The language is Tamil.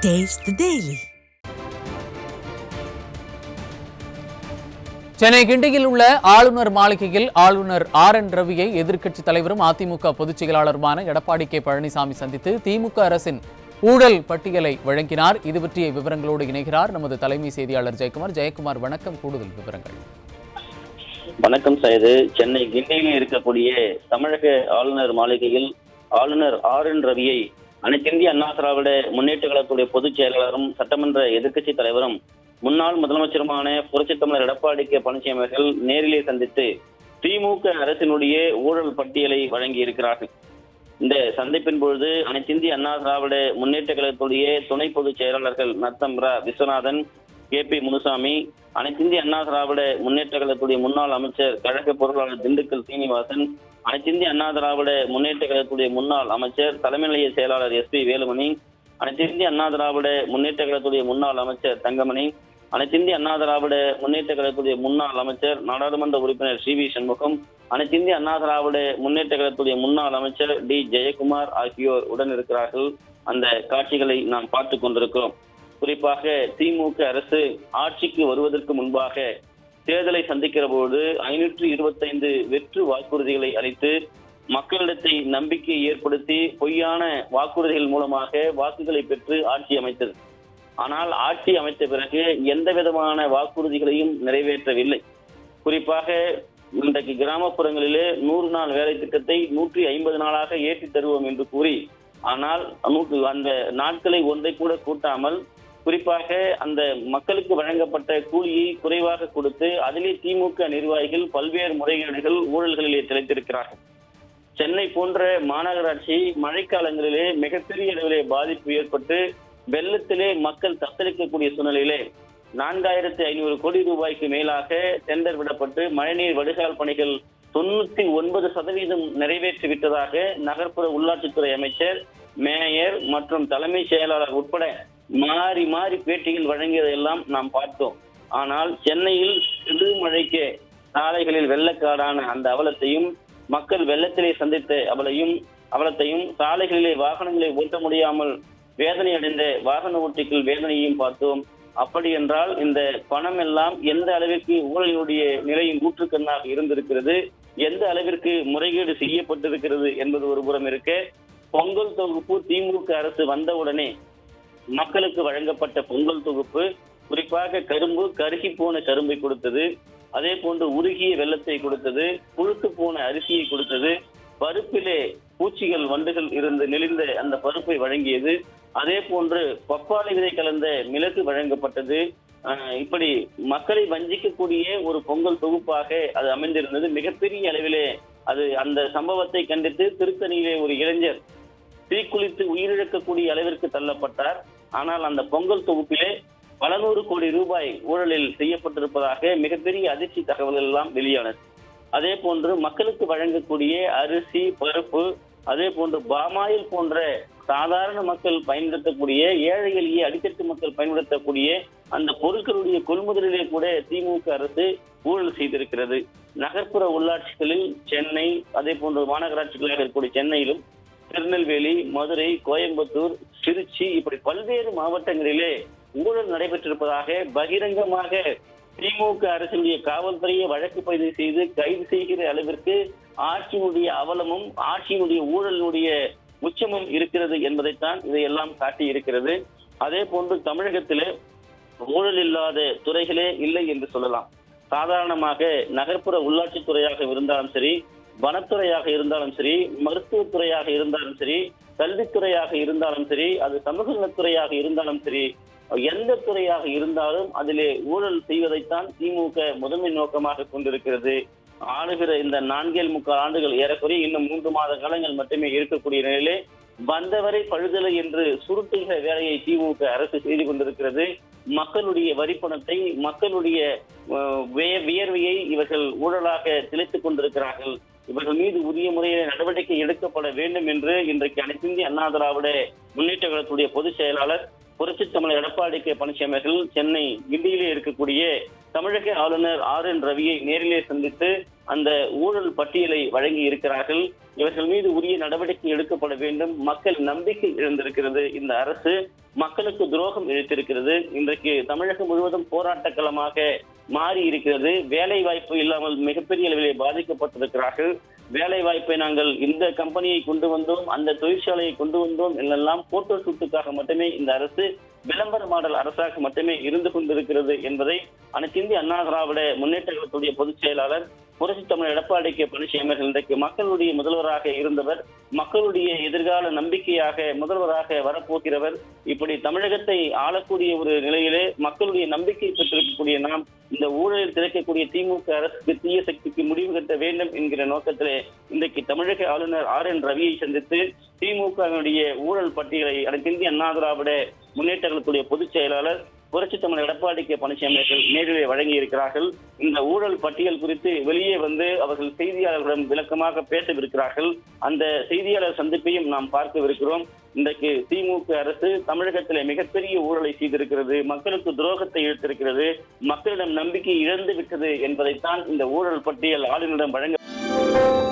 Taste the Daily. சென்னை கிண்டியில் உள்ள ஆளுநர் மாளிகையில் ஆளுநர் RN ரவியை எதிர்க்கட்சித் தலைவரும் அதிமுக பொதுச் செயலாளருமான எடப்பாடி கே பழனிசாமி சந்தித்து திமுக அரசின் ஊழல் பட்டியலை வழங்கினார். இது பற்றிய விவரங்களோடு இணைகிறார் நமது தலைமை செய்தியாளர் ஜெயக்குமார். ஜெயக்குமார், வணக்கம். கூடுதல் விவரங்கள். வணக்கம் சைது. சென்னை கிண்டியில் இருக்கக்கூடிய தமிழக ஆளுநர் மாளிகையில் ஆளுநர் RN ரவியை அனைத்திந்திய அண்ணா திராவிட முன்னேற்ற கழகத்துடைய பொதுச் செயலாளரும் சட்டமன்ற எதிர்க்கட்சி தலைவரும் முன்னாள் முதலமைச்சருமான புரட்சித் தமிழர் எடப்பாடி கே பழனிசாமி அவர்கள் நேரிலே சந்தித்து திமுக அரசினுடைய ஊழல் பட்டியலை வழங்கி இருக்கிறார்கள். இந்த சந்திப்பின் பொழுது அனைத்திந்திய அண்ணா திராவிட முன்னேற்ற கழகத்துடைய துணை பொதுச் செயலாளர்கள் நத்தம் விஸ்வநாதன், KP முனுசாமி, அனைத்திந்திய அண்ணா திராவிட முன்னேற்ற கழகத்துடைய முன்னாள் அமைச்சர் கழக பொருளாளர் திண்டுக்கல் சீனிவாசன், அனைத்திந்திய அண்ணா திராவிட முன்னேற்ற கழகத்துடைய முன்னாள் அமைச்சர் தலைமை நிலைய செயலாளர் SP வேலுமணி, அனைத்திந்திய அண்ணா திராவிட முன்னேற்ற கழகத்துடைய முன்னாள் அமைச்சர் தங்கமணி, அனைத்திந்திய அண்ணா திராவிட முன்னேற்ற கழகத்துடைய முன்னாள் அமைச்சர் நாடாளுமன்ற உறுப்பினர் CV சண்முகம், அனைத்திந்திய அண்ணா திராவிட முன்னேற்ற கழகத்துடைய முன்னாள் அமைச்சர் D ஜெயக்குமார் ஆகியோர் உடன் இருக்கிறார்கள். அந்த காட்சிகளை நாம் பார்த்து கொண்டிருக்கிறோம். குறிப்பாக திமுக அரசு ஆட்சிக்கு வருவதற்கு முன்பாக தேர்தலை சந்திக்கிற போது 525 வெற்று வாக்குறுதிகளை அளித்து மக்களிடத்தை நம்பிக்கை ஏற்படுத்தி பொய்யான வாக்குறுதிகள் மூலமாக வாக்குகளை பெற்று ஆட்சி அமைத்தது. ஆனால் ஆட்சி அமைத்த பிறகு எந்த விதமான வாக்குறுதிகளையும் நிறைவேற்றவில்லை. குறிப்பாக இன்றைக்கு கிராமப்புறங்களிலே 100 நாள் வேலை திட்டத்தை 150 நாளாக ஏற்றி தருவோம் என்று கூறி, ஆனால் அந்த நாட்களை ஒன்றை கூட கூட்டாமல் குறிப்பாக அந்த மக்களுக்கு வழங்கப்பட்ட கூலியை குறைவாக கொடுத்து அதிலே திமுக நிர்வாகிகள் பல்வேறு முறைகேடுகள் ஊழல்களிலே திளைத்திருக்கிறார்கள். சென்னை போன்ற மாநகராட்சி மழைக்காலங்களிலே மிகப்பெரிய அளவிலே பாதிப்பு ஏற்பட்டு வெள்ளத்திலே மக்கள் தத்தளிக்கக்கூடிய சூழ்நிலையிலே 4500 கோடி ரூபாய்க்கு மேலாக டெண்டர் விடப்பட்டு மழைநீர் வடிகால் பணிகள் 99% நிறைவேற்றி விட்டதாக நகர்ப்புற உள்ளாட்சித்துறை அமைச்சர், மேயர் மற்றும் தலைமை செயலாளர் உட்பட மாறி மாறி பேட்டிகள் வழங்கியதையெல்லாம் நாம் பார்த்தோம். ஆனால் சென்னையில் சிறு மழைக்கு சாலைகளில் வெள்ளக்காடான அந்த அவலத்தையும், மக்கள் வெள்ளத்திலே சந்தித்த அவலத்தையும், சாலைகளிலே வாகனங்களை ஓட்ட முடியாமல் வேதனை அடைந்த வாகன ஓட்டிகள் வேதனையையும் பார்த்தோம். அப்படி என்றால் இந்த பணம் எல்லாம் எந்த அளவிற்கு ஊழலினுடைய நிலையின் ஊற்றுக்கண்ணாக இருந்திருக்கிறது, எந்த அளவிற்கு முறைகேடு செய்யப்பட்டிருக்கிறது என்பது ஒரு புறம் இருக்க, பொங்கல் தொகுப்பு திமுக அரசு வந்தவுடனே மக்களுக்கு வழங்கப்பட்ட பொங்கல் தொகுப்பு குறிப்பாக கரும்பு, கருகி போன கரும்பை கொடுத்தது, அதே போன்று உருகிய வெள்ளத்தை கொடுத்தது, புழுத்து போன அரிசியை கொடுத்தது, பருப்பிலே பூச்சிகள் வண்டுகள் இருந்து நெளிந்த அந்த பருப்பை வழங்கியது, அதே போன்று பப்பாளி விதை கலந்த மிளகு வழங்கப்பட்டது. இப்படி மக்களை வஞ்சிக்கக்கூடிய ஒரு பொங்கல் தொகுப்பாக அது அமைந்திருந்தது. மிகப்பெரிய அளவிலே அந்த சம்பவத்தை கண்டித்து திருத்தணியிலே ஒரு இளைஞர் தீக்குளித்து உயிரிழக்கக்கூடிய அளவிற்கு தள்ளப்பட்டார். ஆனால் அந்த பொங்கல் தொகுப்பிலே பல 100 கோடி ரூபாய் ஊழலில் செய்யப்பட்டிருப்பதாக மிகப்பெரிய அதிர்ச்சி தகவல்கள் எல்லாம் வெளியானது. அதே போன்று மக்களுக்கு வழங்கக்கூடிய அரிசி, பருப்பு, அதே போன்று பாமாயில் போன்ற சாதாரண மக்கள் பயன்படுத்தக்கூடிய, ஏழை எளிய அடித்தட்டு மக்கள் பயன்படுத்தக்கூடிய அந்த பொருட்களுடைய கொள்முதலிலே கூட திமுக அரசு ஊழல் செய்திருக்கிறது. நகர்ப்புற உள்ளாட்சிகளில் சென்னை, அதே போன்று மாநகராட்சிகளாக இருக்கக்கூடிய சென்னையிலும், திருநெல்வேலி, மதுரை, கோயம்புத்தூர், திருச்சி இப்படி பல்வேறு மாவட்டங்களிலே ஊழல் நடைபெற்றிருப்பதாக பகிரங்கமாக திமுக அரசினுடைய காவல்துறையை வழக்கு பதிவு செய்து கைது செய்கிற அளவிற்கு ஆட்சியினுடைய அவலமும் ஆட்சியினுடைய ஊழலினுடைய உச்சமும் இருக்கிறது என்பதைத்தான் இதையெல்லாம் காட்டி இருக்கிறது. அதே போன்று தமிழகத்திலே ஊழல் இல்லாத துறைகளே இல்லை என்று சொல்லலாம். சாதாரணமாக நகர்ப்புற உள்ளாட்சித்துறையாக இருந்தாலும் சரி, வனத்துறையாக இருந்தாலும் சரி, மருத்துவத்துறையாக இருந்தாலும் சரி, கல்வித்துறையாக இருந்தாலும் சரி, அது சமூக நலத்துறையாக இருந்தாலும் சரி, எந்த துறையாக இருந்தாலும் அதிலே ஊழல் செய்வதைத்தான் திமுக முதன்மை நோக்கமாக கொண்டிருக்கிறது. ஆளுகிற இந்த 4.25 ஆண்டுகள் ஏறக்குறைய இன்னும் 3 மாத காலங்கள் மட்டுமே இருக்கக்கூடிய நிலையிலே வந்தவரை பழுதலை என்று சுருட்டுகிற வேலையை திமுக அரசு செய்து கொண்டிருக்கிறது. மக்களுடைய வரிப்பணத்தை, மக்களுடைய வியர்வையை இவர்கள் ஊழலாக திளைத்துக் கொண்டிருக்கிறார்கள். இவர்கள் மீது உரிய முறையில் நடவடிக்கை எடுக்கப்பட வேண்டும் என்று இன்றைக்கு அனைத்திந்திய அண்ணா திராவிட முன்னேற்ற கழகத்துடைய பொதுச் செயலாளர் புரட்சி தமிழர் எடப்பாடி கே பழனிசாமி அவர்கள் சென்னை கிண்டியிலே இருக்கக்கூடிய தமிழக ஆளுநர் RN ரவியை நேரிலே சந்தித்து அந்த ஊழல் பட்டியலை வழங்கி இருக்கிறார்கள். இவர்கள் மீது உரிய நடவடிக்கை எடுக்கப்பட வேண்டும். மக்கள் நம்பிக்கை இழந்திருக்கிறது. இந்த அரசு மக்களுக்கு துரோகம் இழைத்திருக்கிறது. இன்றைக்கு தமிழகம் முழுவதும் போராட்ட களமாக மாறி இருக்கிறது. வேலை வாய்ப்பு இல்லாமல் மிகப்பெரிய அளவிலே பாதிக்கப்பட்டிருக்கிறார்கள். வேலை வாய்ப்பை நாங்கள் இந்த கம்பெனியை கொண்டு வந்தோம், அந்த தொழிற்சாலையை கொண்டு வந்தோம் என்றெல்லாம் போட்டோ ஷூட்டுக்காக மட்டுமே இந்த அரசு விளம்பர மாடல் அரசாக மட்டுமே இருந்து கொண்டிருக்கிறது என்பதை அனைத்து இந்திய அண்ணா திராவிட முன்னேற்ற கழகத்துடைய பொதுச் செயலாளர் புரட்சி தமிழர் எடப்பாடி கே பழனிசாமி அவர்கள் இன்றைக்கு மக்களுடைய முதல்வராக இருந்தவர், மக்களுடைய எதிர்கால நம்பிக்கையாக முதல்வராக வரப்போகிறவர். இப்படி தமிழகத்தை ஆளக்கூடிய ஒரு நிலையிலே மக்களுடைய நம்பிக்கை பெற்றிருக்கக்கூடிய நாம் இந்த ஊழலில் திளைக்கக்கூடிய திமுக அரசுக்கு தீய சக்திக்கு முடிவு கட்ட வேண்டும் என்கிற நோக்கத்திலே இன்றைக்கு தமிழக ஆளுநர் RN ரவியை சந்தித்து திமுகவினுடைய ஊழல் பட்டியலை அனைத்து இந்திய அண்ணா திராவிட முன்னேற்ற கழகத்துடைய பொதுச் செயலாளர் புரட்சி தமிழர் எடப்பாடி கே பழனிசாமி அவர்கள் நேரிலே வழங்கி இருக்கிறார்கள். இந்த ஊழல் பட்டியல் குறித்து வெளியே வந்து அவர்கள் செய்தியாளர்களிடம் விளக்கமாக பேசவிருக்கிறார்கள். அந்த செய்தியாளர் சந்திப்பையும் நாம் பார்க்கவிருக்கிறோம். இன்றைக்கு திமுக அரசு தமிழகத்திலே மிகப்பெரிய ஊழலை செய்திருக்கிறது, மக்களுக்கு துரோகத்தை இழுத்திருக்கிறது, மக்களிடம் நம்பிக்கை இழந்து விட்டது என்பதைத்தான் இந்த ஊழல் பட்டியல் ஆளுநரிடம் வழங்க